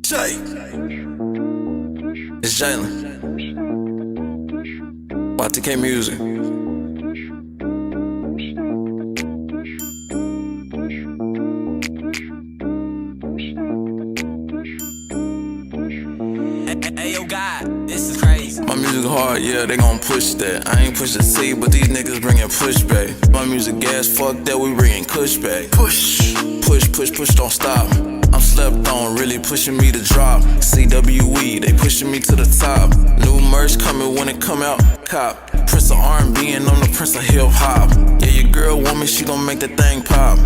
Jay. It's Jalen. YTK Music. Ayo, God, this is crazy. My music hard, yeah, they gon' push that. I ain't push the C, but these niggas bringin' pushback. My music gas, fuck that, we bringin' kush back. Push, push, push, push, don't stop. I'm slept on, really pushing me to drop. CWE, they pushing me to the top. New merch coming when it come out, cop. Prince of R&B and I'm the Prince of hip hop. Yeah, your girl want me, she gon' make that thing pop.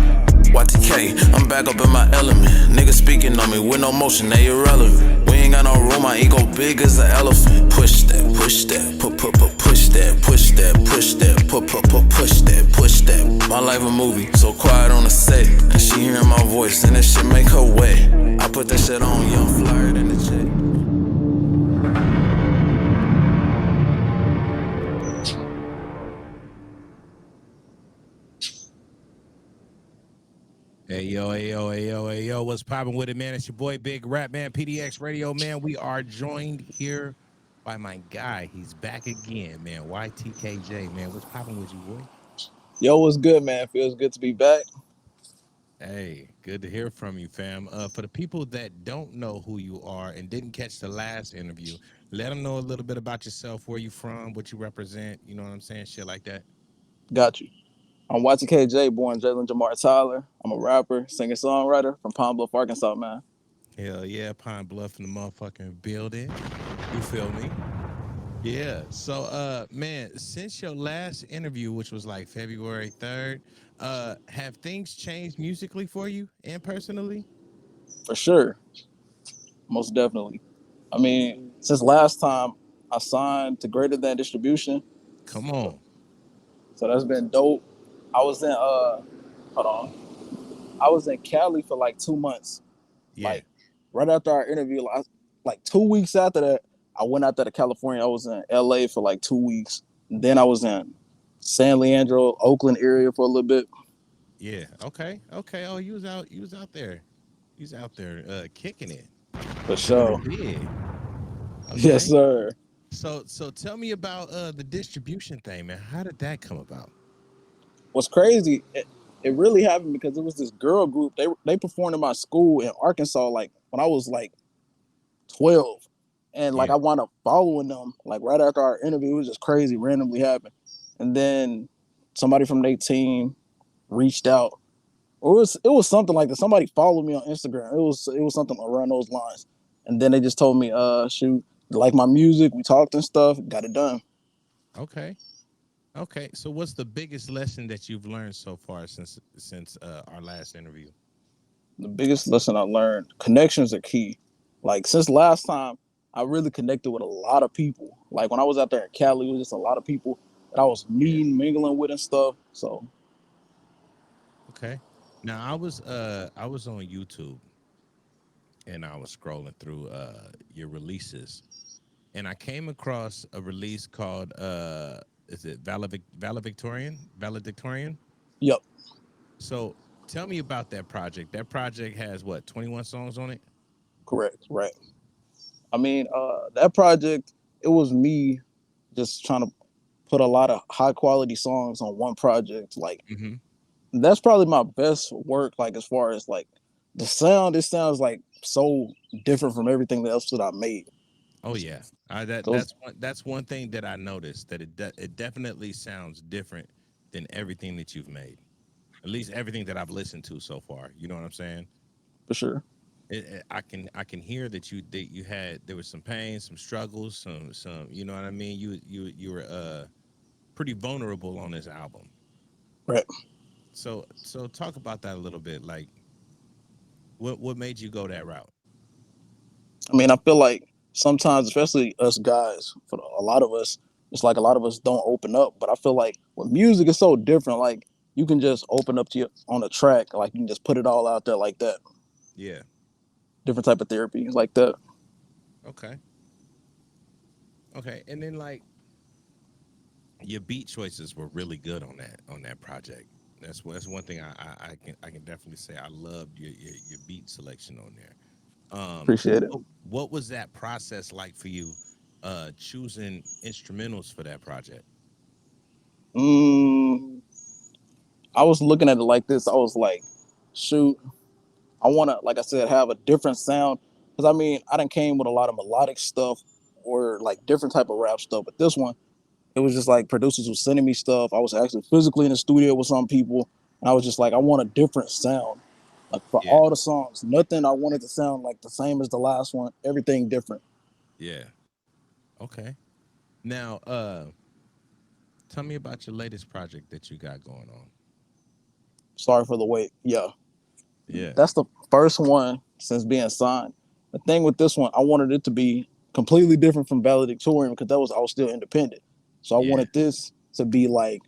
YTK, I'm back up in my element. Niggas speaking on me with no motion, they irrelevant. We ain't got no room, my ego big as an elephant. Push that, push that, push that, push that, push that, push that, push that. My life a movie, so quiet on the set. And she hearing my voice, and that shit make her wet. I put that shit on, young flyer than the jet. Hey yo, hey yo, hey yo, hey yo, what's poppin' with it, man? It's your boy Big Rap, man, PDX Radio, man. We are joined here by my guy. He's back again, man. YTK Jay, man. What's poppin' with you, boy? Yo, what's good, man? Feels good to be back. Hey, good to hear from you, fam. For the people that don't know who you are and didn't catch the last interview, let them know a little bit about yourself, where you from, what you represent, you know what I'm saying, shit like that. Got you. I'm YTK Jay, born Jalen Jamar Tyler. I'm a rapper, singer-songwriter from Pine Bluff, Arkansas, man. Hell yeah, Pine Bluff in the motherfucking building. You feel me? Yeah. So man, since your last interview, which was like February 3rd, have things changed musically for you and personally? For sure. Most definitely. I mean, since last time I signed to Greater Than Distribution, Come on. so that's been dope. I was in hold on. I was in Cali for like 2 months. Yeah. Like right after our interview, like 2 weeks after that, I went out there to California. I was in LA for like 2 weeks. Then I was in San Leandro, Oakland area for a little bit. Yeah. Okay. Okay. Oh, you was out there. You was out there kicking it. For Doing sure. it big. Yes, Okay. sir. So tell me about the distribution thing, man. How did that come about? What's crazy, it really happened because it was this girl group. They performed in my school in Arkansas, like when I was like 12. And like Yeah. I wound up following them like right after our interview. It was just crazy, randomly happened. And then somebody from their team reached out. Or it was something like that. Somebody followed me on Instagram. It was something around those lines. And then they just told me, shoot, like my music, we talked and stuff, got it done. Okay. Okay. So what's the biggest lesson that you've learned so far since our last interview? The biggest lesson I learned, connections are key. Like since last time, I really connected with a lot of people. Like when I was out there in Cali, it was just a lot of people that I was Yeah. meeting, mingling with and stuff. So Okay. Now I was on YouTube and I was scrolling through your releases and I came across a release called is it Valedictorian? yep, So tell me about that project. That project has what, 21 songs on it? correct, right. I mean, that project, it was me just trying to put a lot of high quality songs on one project. Like Mm-hmm. that's probably my best work. Like as far as like the sound, it sounds like so different from everything else that I made. Oh yeah. So it's That's one thing that I noticed, that it definitely sounds different than everything that you've made. At least everything that I've listened to so far. You know what I'm saying? for sure. I can hear that you had, there was some pain, some struggles, some you know what I mean. You were pretty vulnerable on this album. Right. So talk about that a little bit. Like what made you go that route? I mean, I feel like sometimes, especially us guys, for a lot of us, it's like a lot of us don't open up. But I feel like with music, it's so different. Like you can just open up to you on a track, like you can just put it all out there like that. Yeah. Different type of therapy like that. Okay. Okay. And then like your beat choices were really good on that project. That's one thing I can definitely say I loved your beat selection on there. Appreciate it. What was that process like for you, choosing instrumentals for that project? Mm, I was looking at it like this. I was like, shoot, I want to, like I said, have a different sound. Because I mean, I done came with a lot of melodic stuff or like different type of rap stuff. But this one, it was just like producers were sending me stuff. I was actually physically in the studio with some people. And I was just like, I want a different sound. Like for Yeah, all the songs, nothing I wanted to sound like the same as the last one. Everything different. yeah. Okay. Now, tell me about your latest project that you got going on. Sorry for the wait. Yeah. Yeah, That's the first one since being signed. The thing with this one, I wanted it to be completely different from valedictorian because that was I was still independent. So I yeah, wanted this to be like,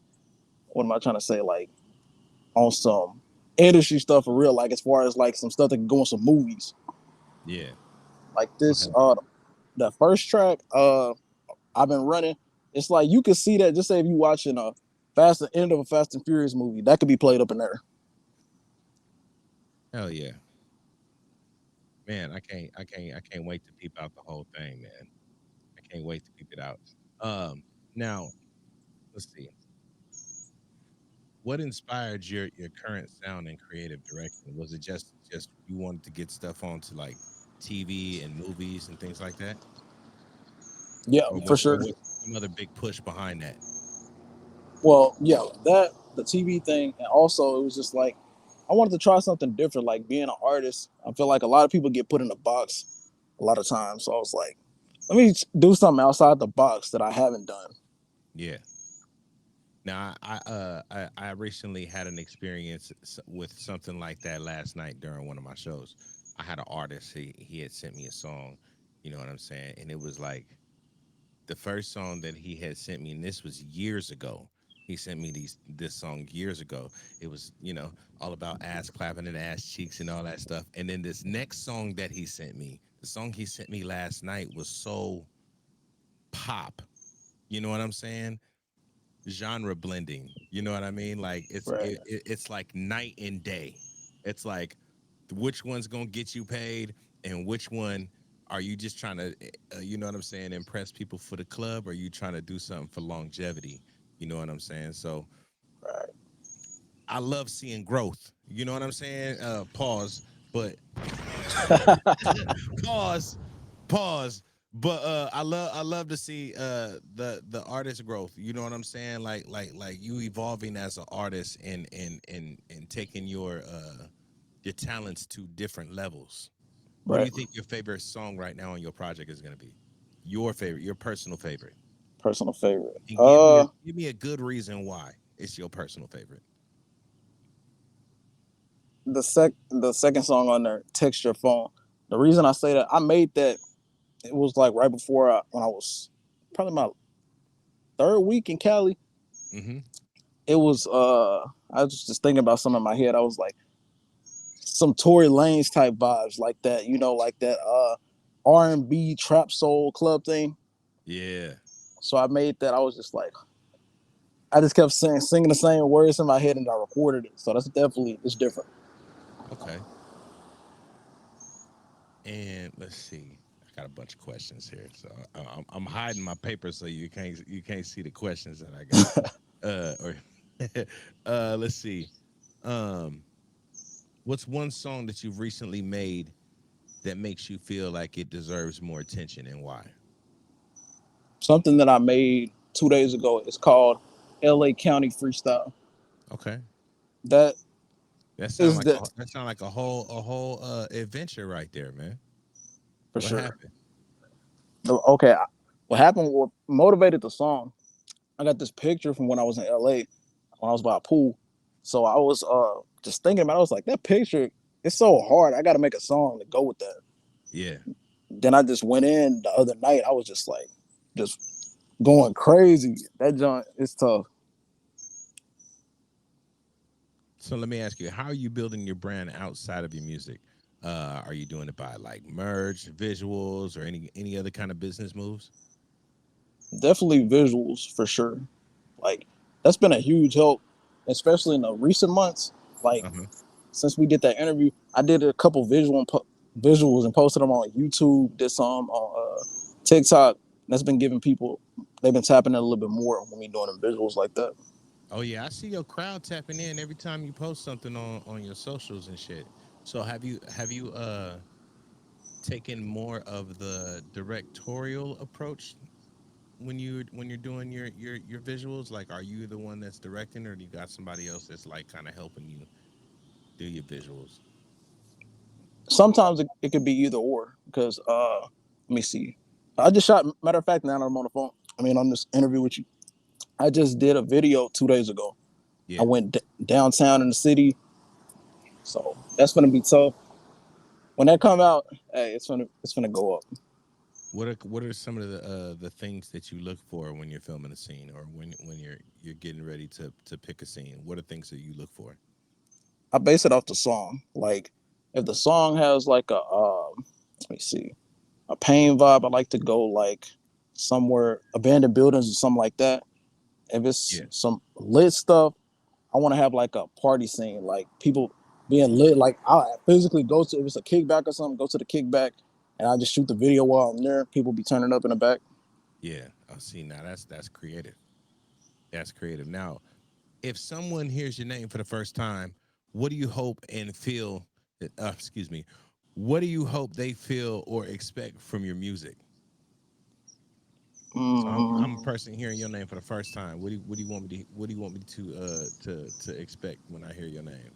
what am I trying to say? Like on some industry stuff for real, like as far as like some stuff that can go in some movies. yeah. Like this, Okay. the first track, I've been running. It's like you could see that. Just say if you watching a Fast and end of a Fast and Furious movie, that could be played up in there. Hell yeah, man. I can't wait to peep out the whole thing, man. I can't wait to peep it out. Now let's see. What inspired your current sound and creative direction? Was it just you wanted to get stuff onto like TV and movies and things like that, Yeah, for or sure. was some other big push behind that? Well, yeah, that the TV thing, and also it was just like I wanted to try something different. Like being an artist, I feel like a lot of people get put in a box a lot of times. So I was like, let me do something outside the box that I haven't done. Yeah. Now I recently had an experience with something like that last night during one of my shows. I had an artist. He had sent me a song. You know what I'm saying? And it was like the first song that he had sent me, and this was years ago. He sent me this song years ago. It was, all about ass clapping and ass cheeks and all that stuff. And then this next song that he sent me, the song he sent me last night was so pop. You know what I'm saying? Genre blending. You know what I mean? Like Right, it's like night and day. It's like which one's gonna get you paid, and which one are you just trying to, you know what I'm saying, impress people for the club, or are you trying to do something for longevity? You know what I'm saying? So right. I love seeing growth. You know what I'm saying? Pause, but pause, pause. But I love to see the artist growth. You know what I'm saying? Like you evolving as an artist and taking your talents to different levels. What do Right. you think your favorite song right now on your project is going to be? Your favorite, your personal favorite, Personal favorite. and give me a good reason why it's your personal favorite. The second song on there, Text Your Phone. The reason I say that, I made that, it was like right before when I was probably my third week in Cali. Mm-hmm. It was I was just thinking about something in my head. I was like some Tory Lanez type vibes like that, like that R&B trap soul club thing. Yeah. So I made that. I was just like, I just kept singing the same words in my head, and I recorded it. So that's definitely it's different. Okay. And let's see. I got a bunch of questions here, so I'm hiding my paper so you can't see the questions that I got. Or let's see. Um, what's one song that you've recently made that makes you feel like it deserves more attention, and why? Something that I made 2 days ago is called LA County Freestyle. Okay. That That sound is like that a whole adventure right there, man. for What sure. happened? Okay, what happened? What motivated the song? I got this picture from when I was in LA when I was by a pool. So I was just thinking about it. I was like, that picture, it's so hard. I got to make a song to go with that. Yeah. Then I just went in the other night. I was just like, just going crazy. That joint is tough. So let me ask you, how are you building your brand outside of your music? Are you doing it by like merch, visuals, or any other kind of business moves? Definitely visuals for sure. Like that's been a huge help especially in the recent months, like Uh-huh. since we did that interview, I did a couple visuals and posted them on YouTube. Did some on TikTok. That's been giving people. They've been tapping in a little bit more when we doing them visuals like that. Oh yeah, I see your crowd tapping in every time you post something on your socials and shit. So have you taken more of the directorial approach when you're doing your visuals? Like, are you the one that's directing, or do you got somebody else that's like kind of helping you do your visuals? Sometimes it could be either or because let me see. I just shot. Matter of fact, now that I'm on the phone, I mean on this interview with you, I just did a video 2 days ago. I Yeah. went downtown in the city, so that's gonna be tough. When that come out, hey, it's gonna go up. What are some of the things that you look for when you're filming a scene, or when you're getting ready to pick a scene? What are things that you look for? I base it off the song. Like if the song has like a let me see, a pain vibe, I like to go like somewhere abandoned buildings or something like that. If it's Yeah. some lit stuff, I want to have like a party scene, like people being lit. Like I physically go to if it's a kickback or something, go to the kickback, and I just shoot the video while I'm there. People be turning up in the back. Yeah. Oh, see, now that's creative. That's creative. Now, if someone hears your name for the first time, what do you hope and feel? Excuse me. What do you hope they feel or expect from your music? So I'm a Mm, person hearing your name for the first time. What do you want me to to expect when I hear your name?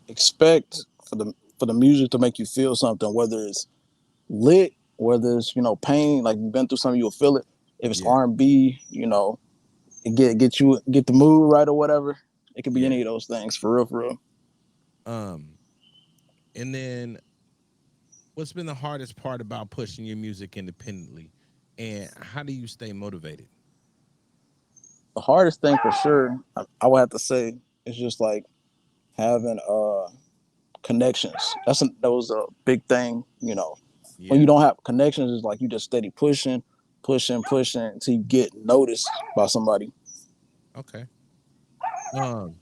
expect for the music to make you feel something, whether it's lit, whether it's pain, like you've been through something, you'll feel it. If it's Yeah. R&B, it get the mood right or whatever. It could be Yeah. any of those things for real, for real. Um. And then, what's been the hardest part about pushing your music independently, and how do you stay motivated? The hardest thing for sure, I would have to say, is just like having connections. That was a big thing. When Yeah. you don't have connections, it's like you just steady pushing, pushing, pushing until you get noticed by somebody. Okay. Um.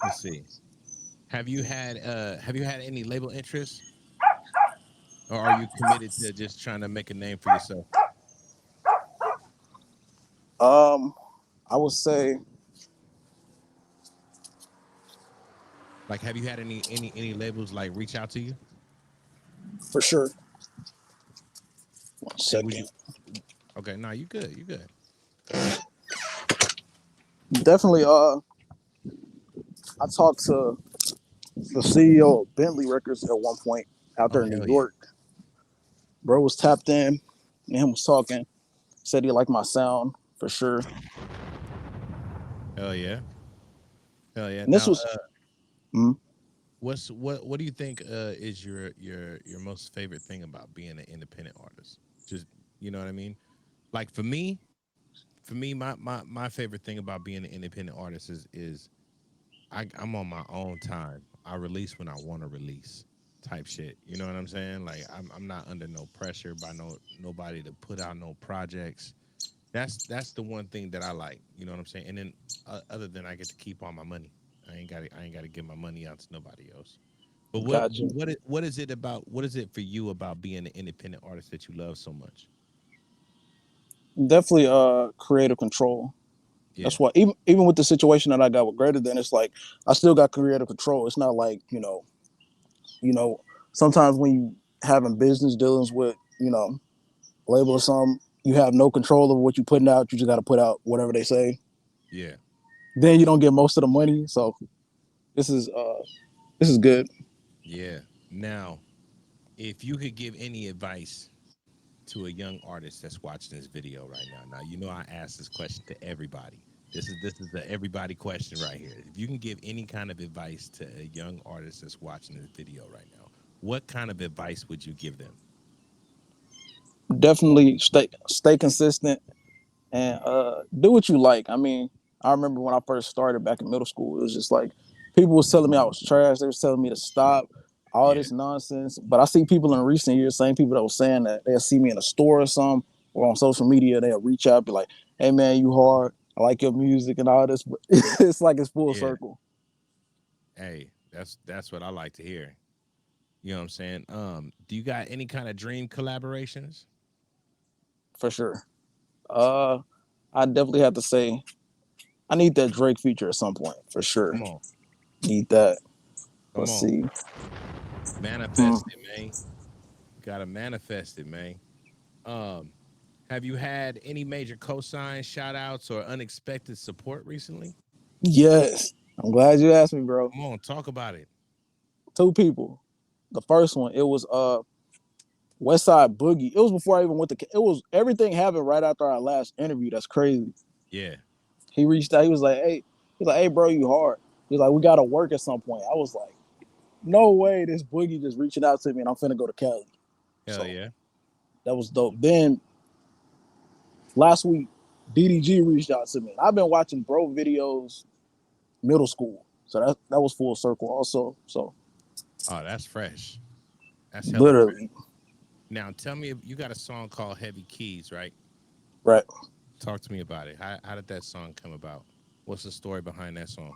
Let's see. Have you had any label interests, or are you committed to just trying to make a name for yourself? Um, I would say Like, have you had any labels like reach out to you? for sure. One And would second. you? Okay, no, you good. You good. Definitely. I talked to the CEO of Bentley Records at one point out Oh there in New hell yeah. York. Bro was tapped in, and him was talking. Said he liked my sound for sure. Hell yeah. Hell yeah. And this Now, was mm, what do you think is your most favorite thing about being an independent artist? Just, you know what I mean? Like for me, my favorite thing about being an independent artist is I'm on my own time. I release when I want to release, type shit. You know what I'm saying? Like I'm not under no pressure by nobody to put out no projects. That's the one thing that I like. You know what I'm saying? And then, other than I get to keep all my money, I ain't got to give my money out to nobody else. But what gotcha. what is it for you about being an independent artist that you love so much? Definitely creative control. Yeah, That's why even with the situation that I got with Greater Than, it's like I still got creative control. It's not like, you know, sometimes when you having business dealings with, label or something, you have no control over what you're putting out. You just gotta put out whatever they say. yeah, Then you don't get most of the money. So this is uh this is good. yeah. Now, if you could give any advice to a young artist that's watching this video right now. Now, you know I ask this question to everybody. This is the everybody question right here. If you can give any kind of advice to a young artist that's watching this video right now, what kind of advice would you give them? Definitely stay consistent and do what you like. I mean, I remember when I first started back in middle school, it was just like people was telling me I was trash. They was telling me to stop all Yeah, this nonsense. But I see people in recent years, same people that was saying that they'll see me in a store or something or on social media, they'll reach out, be like, "Hey man, you hard. I like your music and all this. But it's like it's full Yeah. circle Hey, that's what I like to hear. You know what I'm saying? Do you got any kind of dream collaborations? for sure. Uh, I definitely have to say I need that Drake feature at some point for sure. Come on. Need that. Come Let's on. see. Manifest it, man. Gotta manifest it, man. Um, have you had any major cosign shout outs or unexpected support recently? Yes, I'm glad you asked me, bro. Come on, talk about it. Two people. The first one, it was West Side Boogie. It was before I even went to. It was everything happened right after our last interview. That's crazy. Yeah. He reached out. He was like, hey, bro, you hard. He was like, we gotta work at some point. I was like, no way, this Boogie just reaching out to me, and I'm finna go to Cali. Hell So yeah. that was dope. Then last week, DDG reached out to me. I've been watching bro videos middle school, so that was full circle also. So Oh, that's fresh. That's hella fresh. literally, Now, tell me if you got a song called Heavy Keys, right? right. Talk to me about it. How did that song come about? What's the story behind that song?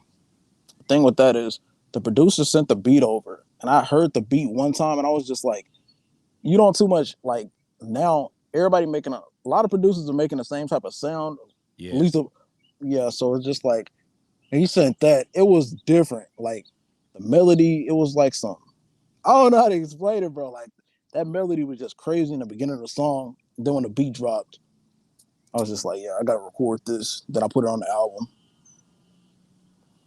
The thing with that is the producer sent the beat over, and I heard the beat one time, and I was just like, you don't too much like now. Everybody making a lot of producers are making the same type of sound. Yeah. At least, yeah. So it's just like and he sent that. It was different. Like the melody, it was like something. I don't know how to explain it, bro. Like that melody was just crazy in the beginning of the song. Then when the beat dropped, I was just like, yeah, I gotta record this. Then I put it on the album.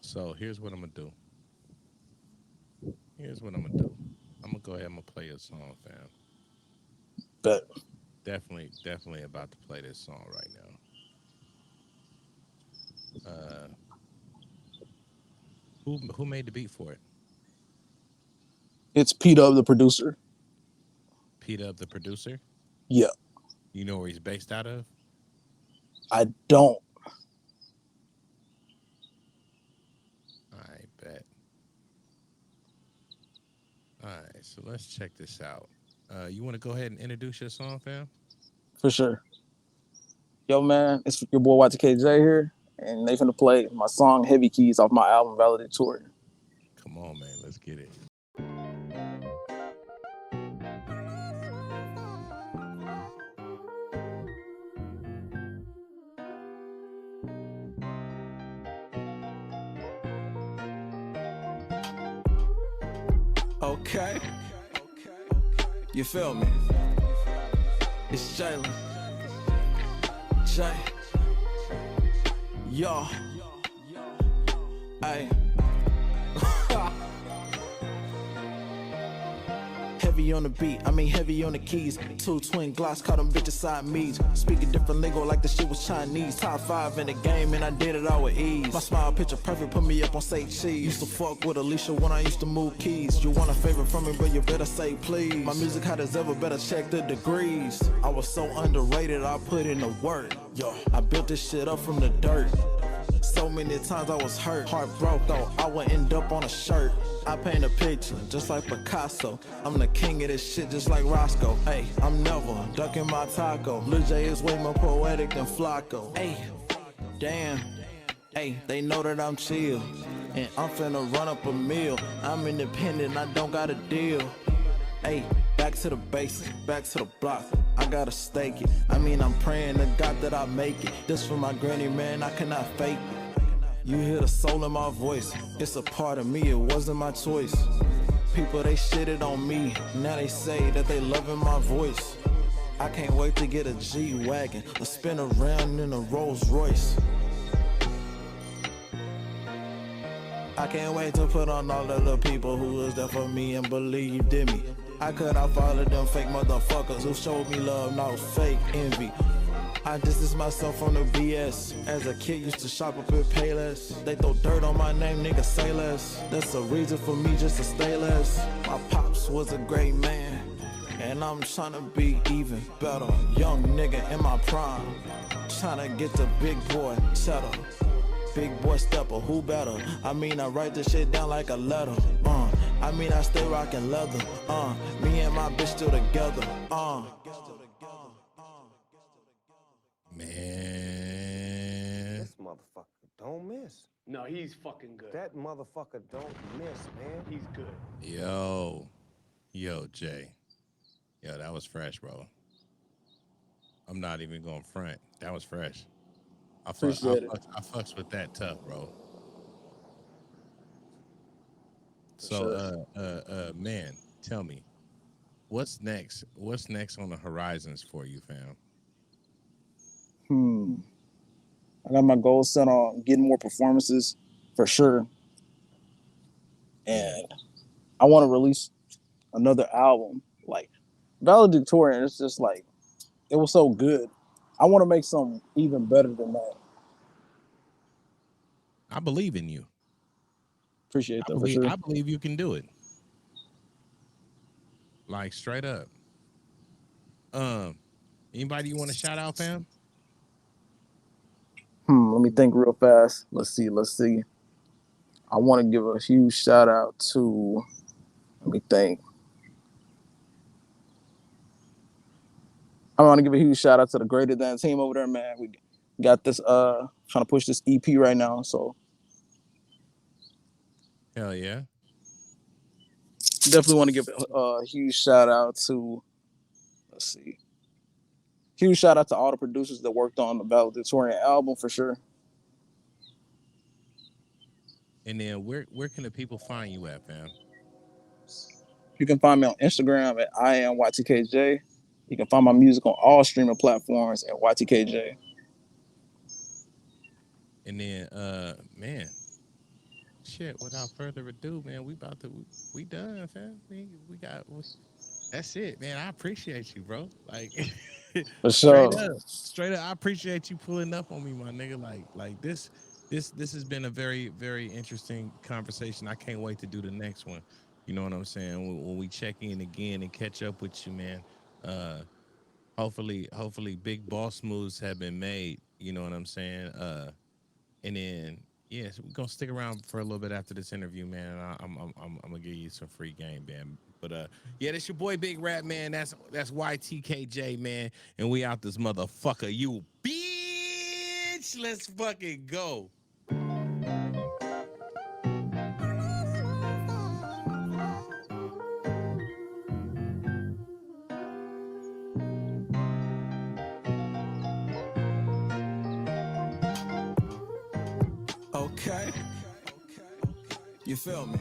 So here's what I'm gonna do. I'm gonna go ahead and play a song, fam. But Definitely about to play this song right now. Who made the beat for it? it's Pete Up, the producer. Pete Up, the producer. Yeah, You know where he's based out of? I don't. I bet. All right, so let's check this out. You want to go ahead and introduce your song, fam? For sure. Yo, man, it's your boy YTK Jay here, and they finna play my song Heavy Keys off my album Valedictorian. Come on, man. Let's get it. Okay. You feel me? It's Jalen. Jay. Yo. Ay. Heavy on the beat, I mean heavy on the keys. Two twin Glocks, call them bitches Siamese. Speaking different lingo like the shit was Chinese. Top 5 in the game and I did it all with ease. My smile picture perfect, put me up on say cheese. Used to fuck with Alicia when I used to move keys. You want a favor from me, but you better say please. My music hot as ever, better check the degrees. I was so underrated, I put in the work. Yo, I built this shit up from the dirt. So many times I was hurt, heart broke though, I would end up on a shirt. I paint a picture, just like Picasso. I'm the king of this shit, just like Roscoe. Hey, I'm never ducking my taco. Lil J is way more poetic than Flacco. Hey, damn. Hey, they know that I'm chill, and I'm finna run up a meal. I'm independent, I don't got a deal. Hey, back to the basics, back to the block. I gotta stake it. I mean, I'm praying to God that I make it. This for my granny, man, I cannot fake it. You hear the soul in my voice. It's a part of me, it wasn't my choice. People, they shitted on me. Now they say that they loving my voice. I can't wait to get a G-Wagon or spin around in a Rolls Royce. I can't wait to put on all of the people who was there for me and believed in me. I cut off all of them fake motherfuckers who showed me love, not fake envy. I distance myself from the BS. As a kid, used to shop up at Payless. They throw dirt on my name, nigga, say less. That's a reason for me just to stay less. My pops was a great man, and I'm tryna be even better. Young nigga in my prime, tryna get the big boy cheddar. Big boy stepper, who better? I mean, I write this shit down like a letter. I mean, I stay rockin' leather. Me and my bitch still together. Man, motherfucker don't miss. No, he's fucking good. That motherfucker don't miss, man. He's good. Yo, Jay. Yo, that was fresh, bro. I'm not even going front. That was fresh. Appreciate it. I fucks with that tough, bro. For So, sure. man, tell me, what's next? What's next on the horizons for you, fam? I got my goals set on getting more performances for sure. Yeah. And I want to release another album. Like Valedictorian, it's just like it was so good. I want to make something even better than that. I believe in you. Appreciate that for sure. I believe you can do it. Like straight up. Anybody you want to shout out, fam? Let me think real fast. Let's see. I want to give a huge shout out to. Let me think. I want to give a huge shout out to the Greater Than team over there, man. We got this trying to push this EP right now, so Hell yeah. definitely want to give a huge shout out to. Let's see. Huge shout out to all the producers that worked on the Valedictorian album for sure. And then where can the people find you at, fam? You can find me on Instagram at I am YTK JAY. You can find my music on all streaming platforms at YTK JAY. And then man, shit, without further ado, man, we done, fam. We got that's it, man. I appreciate you, bro. Like For sure. straight up, I appreciate you pulling up on me, my nigga. Like this has been a very, very interesting conversation. I can't wait to do the next one. You know what I'm saying? When we check in again and catch up with you, man. Hopefully big boss moves have been made. You know what I'm saying? And then yes, we're gonna stick around for a little bit after this interview, man. I'm gonna give you some free game, man. But yeah, that's your boy Big Rap, man. That's YTK Jay, man. And we out this motherfucker. You bitch. Let's fucking go. Okay. You feel me?